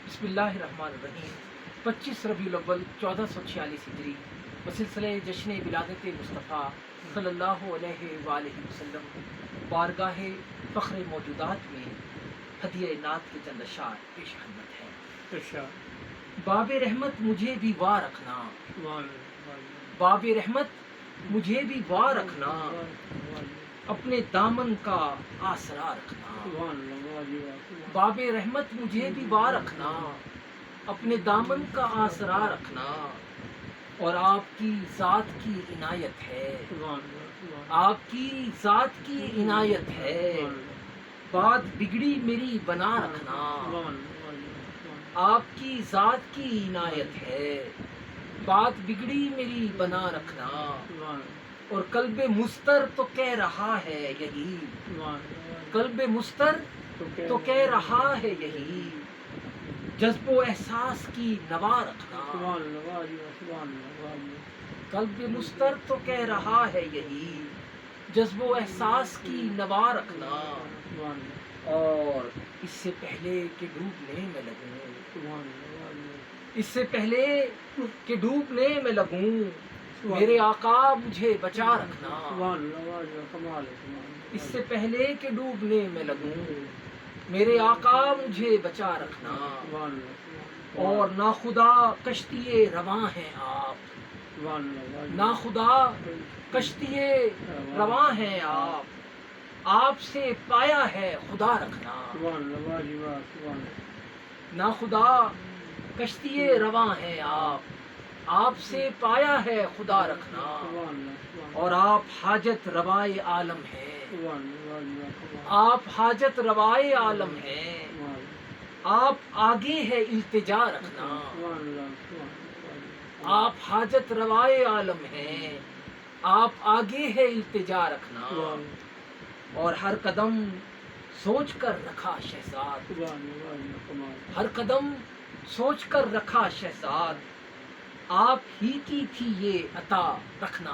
بسم اللہ الرحمن الرحیم 25 ربیع الاول 1446 ہجری بسلسلہ جشن ولادت مصطفیٰ صلی اللہ علیہ وآلہ وسلم بارگاہ فخر موجودات میں ہدیہ نعت کے چند اشعار پیش خدمت ہے۔ باب رحمت مجھے بھی وا رکھنا، باب رحمت مجھے بھی وا رکھنا، اپنے دامن کا آسرا رکھنا۔ باب رحمت مجھے بھی وا رکھنا، اپنے دامن کا آسرا رکھنا، اور آپ کی ذات کی عنایت ہے، آپ کی ذات کی عنایت ہے، بات بگڑی میری بنا رکھنا۔ آپ کی ذات کی عنایت ہے، بات بگڑی میری بنا رکھنا، اور قلب مستر تو کہہ رہا ہے یہی، قلب مستر تو کہہ رہا ہے یہی، جذب و احساس کی نوا رکھنا۔ قلب مستر تو کہہ رہا ہے یہی، جذب و احساس کی نوا رکھنا، اور اس سے پہلے کہ ڈوبنے میں لگوں، اس سے پہلے کہ ڈوبنے میں لگوں، میرے آقا مجھے بچا رکھنا۔ اس سے پہلے کہ ڈوبنے میں لگوں، میرے آقا مجھے بچا رکھنا، اور ناخدا کشتی رواں ہیں آپ، ناخدا کشتی رواں ہیں آپ سے پایا ہے خدا رکھنا۔ ناخدا کشتی رواں ہیں آپ سے پایا ہے خدا رکھنا، اور آپ حاجت روائے عالم ہیں، آپ حاجت روائے عالم ہیں، آپ آگے ہے التجا رکھنا۔ آپ حاجت روائے عالم ہیں، آپ آگے ہے التجا رکھنا، اور ہر قدم سوچ کر رکھا شہزاد، ہر قدم سوچ کر رکھا شہزاد، آپ ہی کی تھی یہ عطا رکھنا۔